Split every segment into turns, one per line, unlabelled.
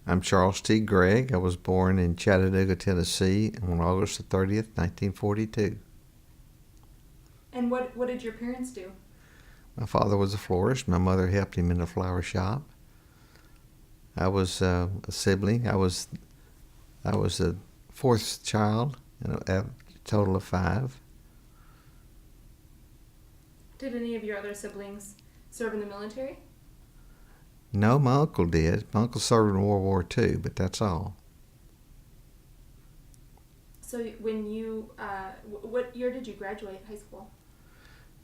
I'm Charles T. Gregg. I was born in Chattanooga, Tennessee on August the 30th, 1942.
And what did your parents do?
My father was a florist. My mother helped him in the flower shop. I was a sibling. I was the fourth child, a total of five.
Did any of your other siblings serve in the military?
No, my uncle did. My uncle served in World War II, but that's all.
So what year did you graduate high school?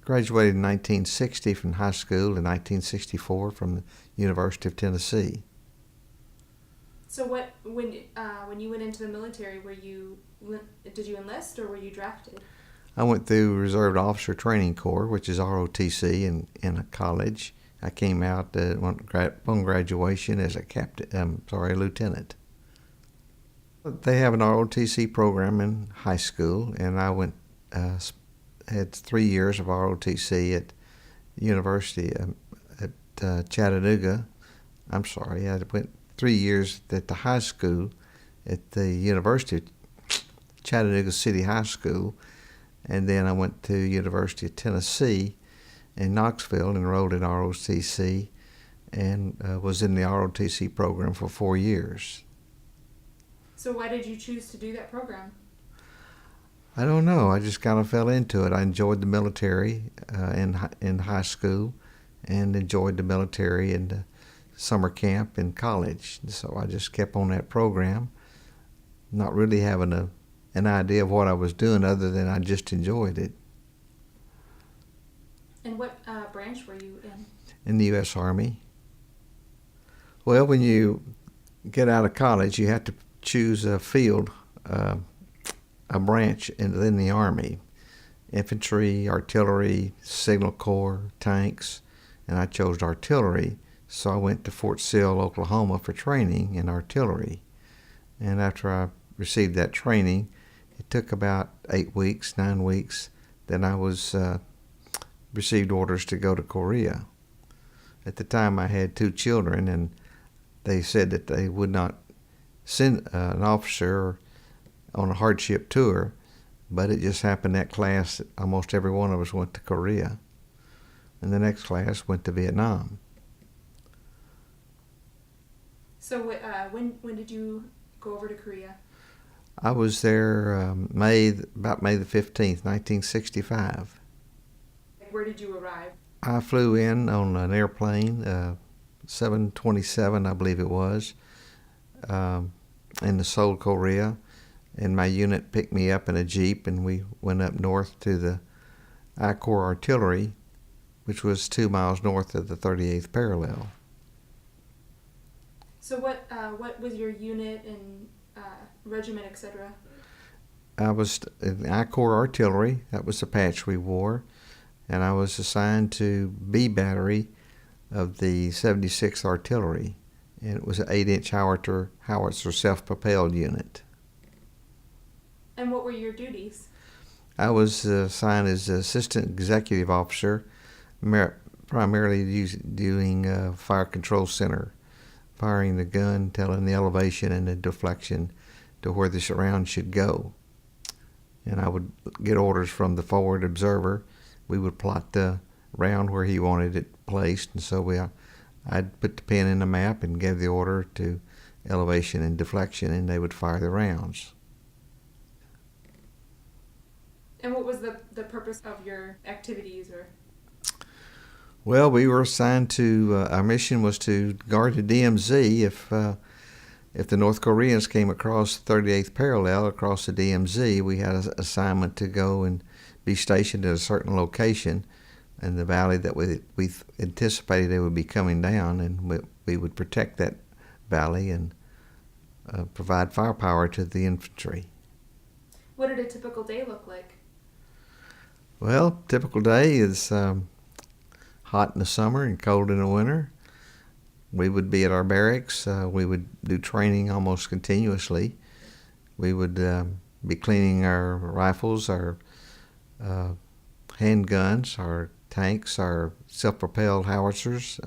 Graduated in 1960 from high school and 1964 from the University of Tennessee.
So when you went into the military, did you enlist or were you drafted?
I went through Reserve Officer Training Corps, which is ROTC, in college. I came out upon graduation as a lieutenant. They have an ROTC program in high school, and I had 3 years of ROTC at University at Chattanooga. I'm sorry, I went 3 years at the high school at the University of Chattanooga City High School, and then I went to University of Tennessee in Knoxville, enrolled in ROTC, and was in the ROTC program for 4 years.
So why did you choose to do that program?
I don't know. I just kind of fell into it. I enjoyed the military in high school, and enjoyed the military in the summer camp in college. So I just kept on that program, not really having an idea of what I was doing other than I just enjoyed it.
And what branch were you in?
In the U.S. Army. Well, when you get out of college, you have to choose a field, a branch in the Army. Infantry, artillery, signal corps, tanks, and I chose artillery. So I went to Fort Sill, Oklahoma for training in artillery. And after I received that training, it took about 8 weeks, 9 weeks, then I received orders to go to Korea. At the time I had 2 children, and they said that they would not send an officer on a hardship tour, but it just happened that class, almost every one of us went to Korea, and the next class went to Vietnam.
So when did you go over to Korea?
I was there about May the 15th, 1965.
Where did you arrive?
I flew in on an airplane, 727, I believe it was, in the Seoul, Korea, and my unit picked me up in a Jeep, and we went up north to the I Corps Artillery, which was 2 miles north of the 38th parallel.
So what was your unit and regiment, etc.?
I was in I Corps Artillery. That was the patch we wore, and I was assigned to B Battery of the 76th Artillery, and it was an 8-inch howitzer self-propelled unit.
And what were your duties?
I was assigned as Assistant Executive Officer, primarily doing Fire Control Center, firing the gun, telling the elevation and the deflection to where the round should go. And I would get orders from the forward observer. We would plot the round where he wanted it placed, and so I'd put the pin in the map and give the order to elevation and deflection, and they would fire the rounds.
And what was the purpose of your activities?
Well, we were assigned to, our mission was to guard the DMZ if the North Koreans came across the 38th parallel across the DMZ. We had an assignment to go and be stationed at a certain location in the valley that we anticipated they would be coming down, and we would protect that valley and provide firepower to the infantry.
What did a typical day look like?
Well, typical day is hot in the summer and cold in the winter. We would be at our barracks. We would do training almost continuously. We would be cleaning our rifles, our handguns, our tanks, our self-propelled howitzers.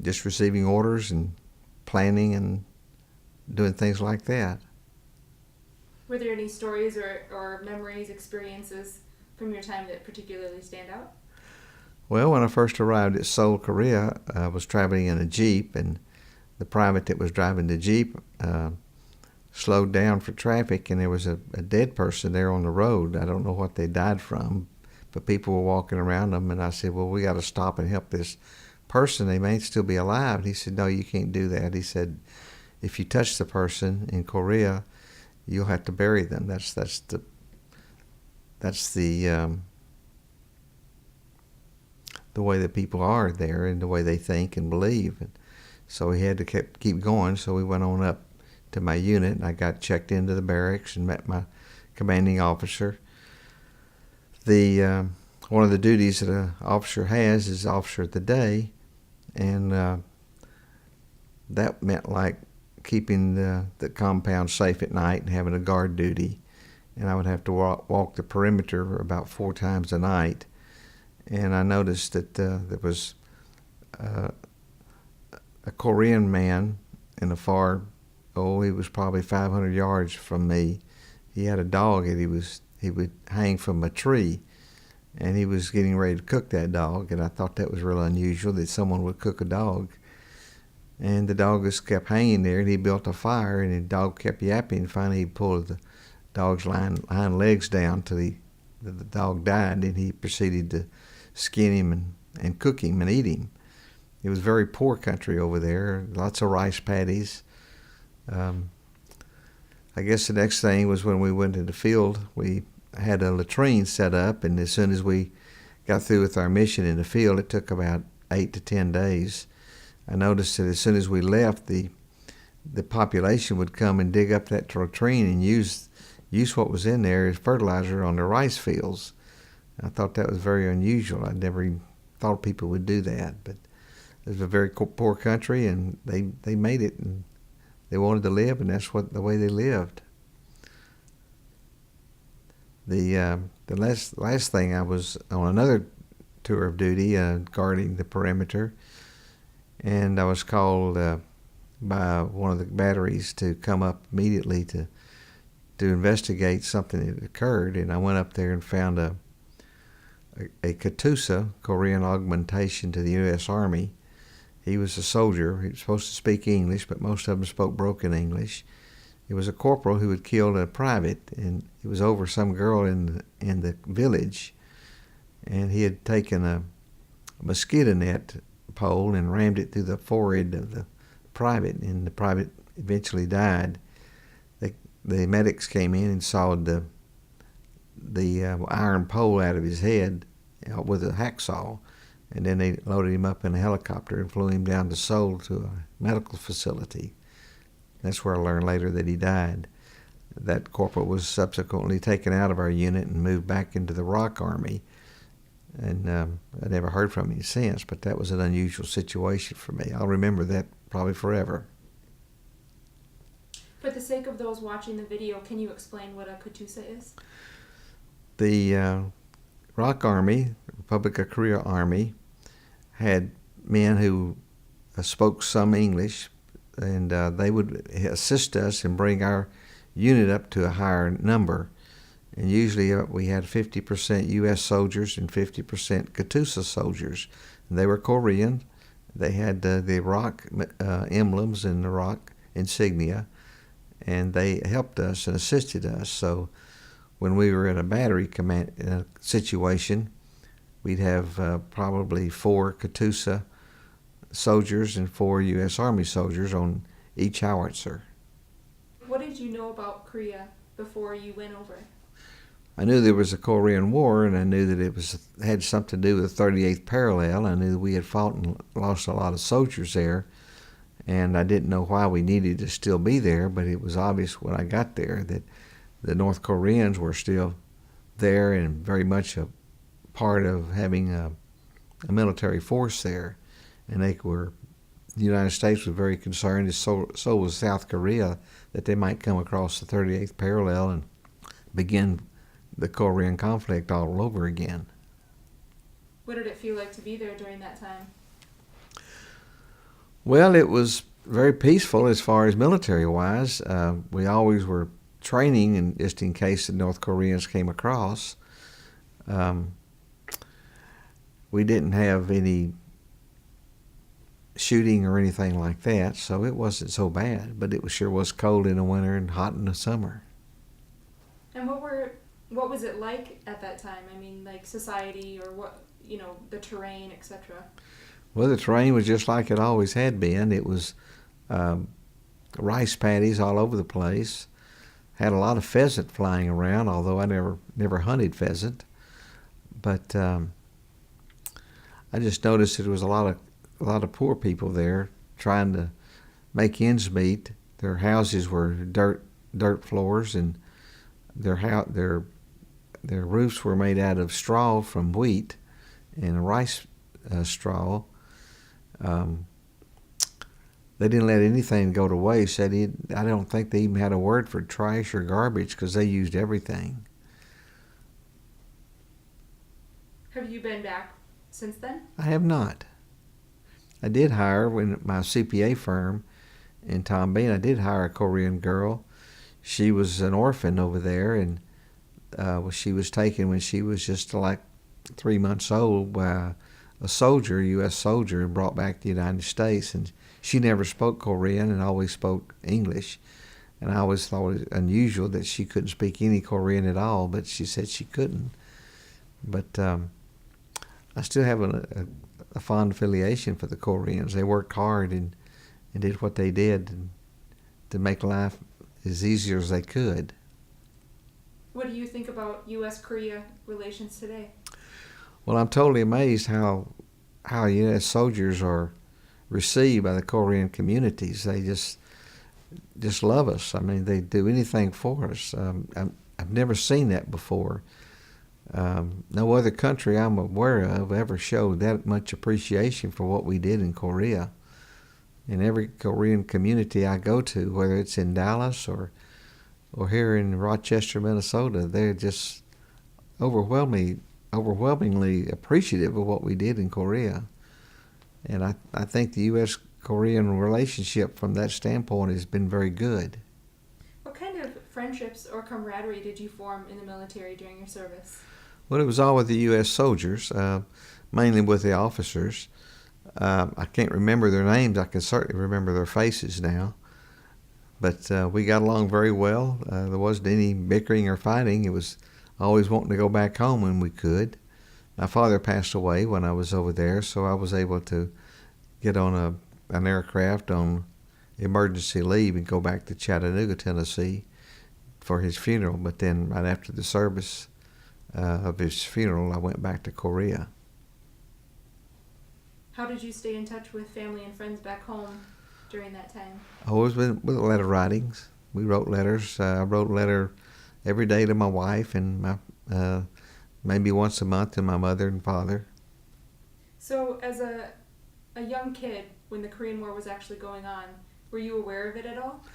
just receiving orders and planning and doing things like that.
Were there any stories or memories, experiences from your time that particularly stand out?
Well, when I first arrived at Seoul, Korea, I was traveling in a Jeep, and the private that was driving the Jeep slowed down for traffic, and there was a dead person there on the road. I don't know what they died from, but people were walking around them, and I said, well, we got to stop and help this person. They may still be alive. And he said, no, you can't do that. He said, if you touch the person in Korea, you'll have to bury them. That's the way that people are there and the way they think and believe. And so we had to keep going. So we went on up to my unit, and I got checked into the barracks and met my commanding officer. One of the duties that an officer has is officer of the day, and that meant like keeping the compound safe at night and having a guard duty. And I would have to walk the perimeter about 4 times a night. And I noticed that there was a Korean man in the far, he was probably 500 yards from me. He had a dog that he would hang from a tree, and he was getting ready to cook that dog. And I thought that was really unusual that someone would cook a dog. And the dog just kept hanging there, and he built a fire, and the dog kept yapping. And finally, he pulled the dog's hind legs down till the dog died, and he proceeded to skin him and cook him and eat him. It was very poor country over there, lots of rice paddies. I guess the next thing was when we went to the field, we had a latrine set up, and as soon as we got through with our mission in the field, it took about 8 to 10 days. I noticed that as soon as we left, the population would come and dig up that latrine and use what was in there as fertilizer on their rice fields. I thought that was very unusual. I never even thought people would do that, but it was a very poor country, and they made it, and they wanted to live, and that's the way they lived. The last thing, I was on another tour of duty guarding the perimeter, and I was called by one of the batteries to come up immediately to investigate something that occurred. And I went up there and found a Katusa, Korean augmentation to the U.S. Army. He was a soldier. He was supposed to speak English, but most of them spoke broken English. It was a corporal who had killed a private, and it was over some girl in the village. And he had taken a mosquito net pole and rammed it through the forehead of the private, and the private eventually died. The medics came in and sawed the iron pole out of his head with a hacksaw, and then they loaded him up in a helicopter and flew him down to Seoul to a medical facility. That's where I learned later that he died. That corporal was subsequently taken out of our unit and moved back into the Rock Army, and I never heard from him since, but that was an unusual situation for me. I'll remember that probably forever.
For the sake of those watching the video, can you explain what a Katusa is?
The Rock Army, Republic of Korea Army, had men who spoke some English, and they would assist us and bring our unit up to a higher number. And usually we had 50% U.S. soldiers and 50% Katusa soldiers. And they were Korean. They had the rock emblems and the rock insignia, and they helped us and assisted us. So when we were in a battery command situation, we'd have probably 4 Katusa soldiers and 4 U.S. Army soldiers on each howitzer.
What did you know about Korea before you went over?
I knew there was a Korean War, and I knew that it had something to do with the 38th parallel. I knew that we had fought and lost a lot of soldiers there, and I didn't know why we needed to still be there, but it was obvious when I got there that the North Koreans were still there and very much a part of having a military force there. And the United States was very concerned, so was South Korea, that they might come across the 38th parallel and begin the Korean conflict all over again.
What did it feel like to be there during that time?
Well, it was very peaceful as far as military-wise. We always were training, and just in case the North Koreans came across. Um, we didn't have any shooting or anything like that, so it wasn't so bad. But sure was cold in the winter and hot in the summer.
And what was it like at that time? I mean, like society or what, the terrain, etc.
Well, the terrain was just like it always had been. It was um, rice paddies all over the place. Had a lot of pheasant flying around, although I never hunted pheasant. But I just noticed there was a lot of poor people there trying to make ends meet. Their houses were dirt floors, and their roofs were made out of straw from wheat and rice straw. They didn't let anything go to waste. I don't think they even had a word for trash or garbage because they used everything.
Have you been back since then?
I have not. I did hire, when my CPA firm in Tom Bean, I did hire a Korean girl. She was an orphan over there, and she was taken when she was just like 3 months old by a soldier, a U.S. soldier, and brought back to the United States. And she never spoke Korean and always spoke English. And I always thought it unusual that she couldn't speak any Korean at all, but she said she couldn't. But I still have a fond affiliation for the Koreans. They worked hard and did what they did to make life as easier as they could.
What do you think about U.S.-Korea relations today?
Well, I'm totally amazed how U.S. soldiers are received by the Korean communities. They just love us. I mean, they do anything for us. I've never seen that before. No other country I'm aware of ever showed that much appreciation for what we did in Korea. In every Korean community I go to, whether it's in Dallas or here in Rochester, Minnesota, they're just overwhelmingly appreciative of what we did in Korea. And I think the U.S.-Korean relationship from that standpoint has been very good.
What kind of friendships or camaraderie did you form in the military during your service?
Well, it was all with the U.S. soldiers, mainly with the officers. I can't remember their names. I can certainly remember their faces now. But we got along very well. There wasn't any bickering or fighting. It was always wanting to go back home when we could. My father passed away when I was over there, so I was able to get on an aircraft on emergency leave and go back to Chattanooga, Tennessee for his funeral. But then right after the service of his funeral, I went back to Korea.
How did you stay in touch with family and friends back home during that time?
Always with letter writings. We wrote letters. I wrote a letter every day to my wife and my maybe once a month to my mother and father.
So as a young kid, when the Korean War was actually going on, were you aware of it at all?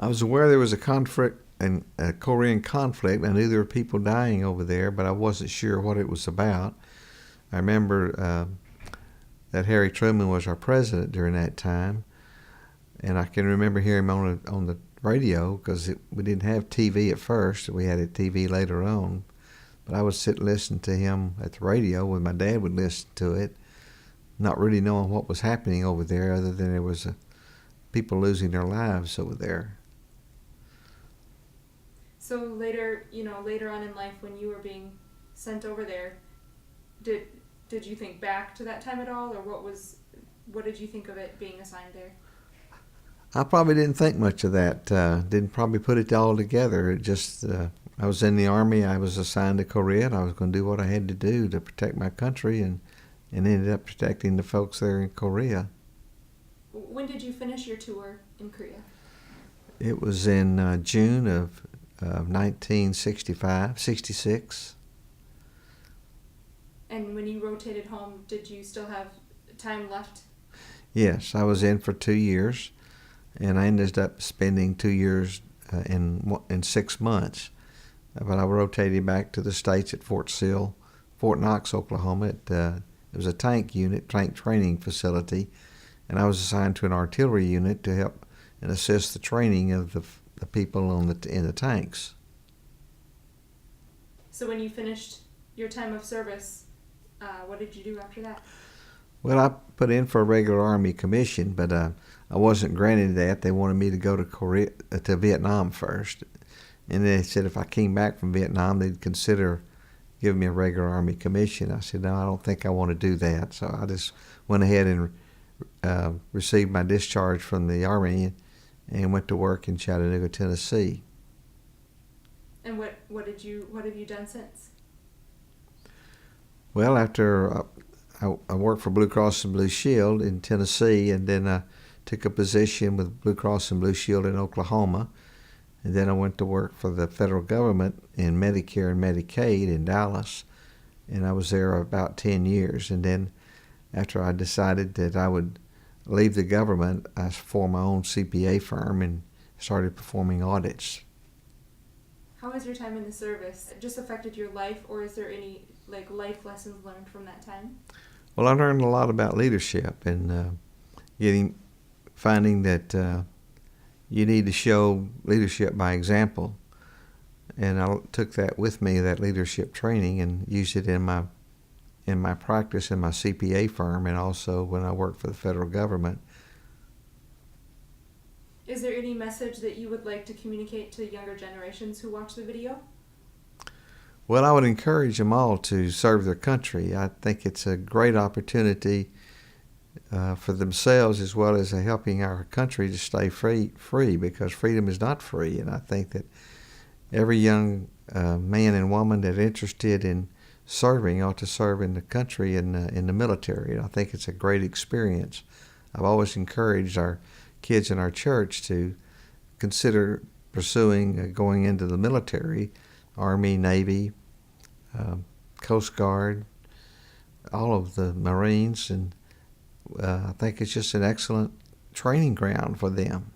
I was aware there was a conflict, and a Korean conflict. I knew there were people dying over there, but I wasn't sure what it was about. I remember that Harry Truman was our president during that time, and I can remember hearing him on the radio because we didn't have TV at first. We had a TV later on. But I would sit and listen to him at the radio when my dad would listen to it, not really knowing what was happening over there other than there was people losing their lives over there.
So later on in life when you were being sent over there, did you think back to that time at all, or what did you think of it being assigned there?
I probably didn't think much of that. Didn't probably put it all together. It just I was in the Army. I was assigned to Korea, and I was going to do what I had to do to protect my country, and ended up protecting the folks there in Korea.
When did you finish your tour in Korea?
It was in June of 1966.
And when you rotated home, did you still have time left?
Yes, I was in for 2 years, and I ended up spending 2 years in 6 months. But I rotated back to the States at Fort Knox, Oklahoma. It was a tank unit, tank training facility, and I was assigned to an artillery unit to help and assist the training of the people in the tanks.
So when you finished your time of service, what did you do after that?
Well, I put in for a regular Army commission, but I wasn't granted that. They wanted me to go to Vietnam first, and they said if I came back from Vietnam, they'd consider giving me a regular Army commission. I said, no, I don't think I want to do that. So I just went ahead and received my discharge from the Army and went to work in Chattanooga, Tennessee.
And what have you done since?
Well, after I worked for Blue Cross and Blue Shield in Tennessee, and then I took a position with Blue Cross and Blue Shield in Oklahoma, and then I went to work for the federal government in Medicare and Medicaid in Dallas, and I was there about 10 years. And then after I decided that I would leave the government, I formed my own CPA firm and started performing audits.
How has your time in the service just affected your life, or is there any life lessons learned from that time?
Well, I learned a lot about leadership and finding that you need to show leadership by example. And I took that with me, that leadership training, and used it in my practice in my CPA firm, and also when I worked for the federal government.
Is there any message that you would like to communicate to younger generations who watch the video?
Well, I would encourage them all to serve their country. I think it's a great opportunity for themselves, as well as helping our country to stay free, because freedom is not free. And I think that every young man and woman that's interested in serving ought to serve in the country in the military. And I think it's a great experience. I've always encouraged our kids in our church to consider pursuing going into the military, Army, Navy, Coast Guard, all of the Marines, and I think it's just an excellent training ground for them.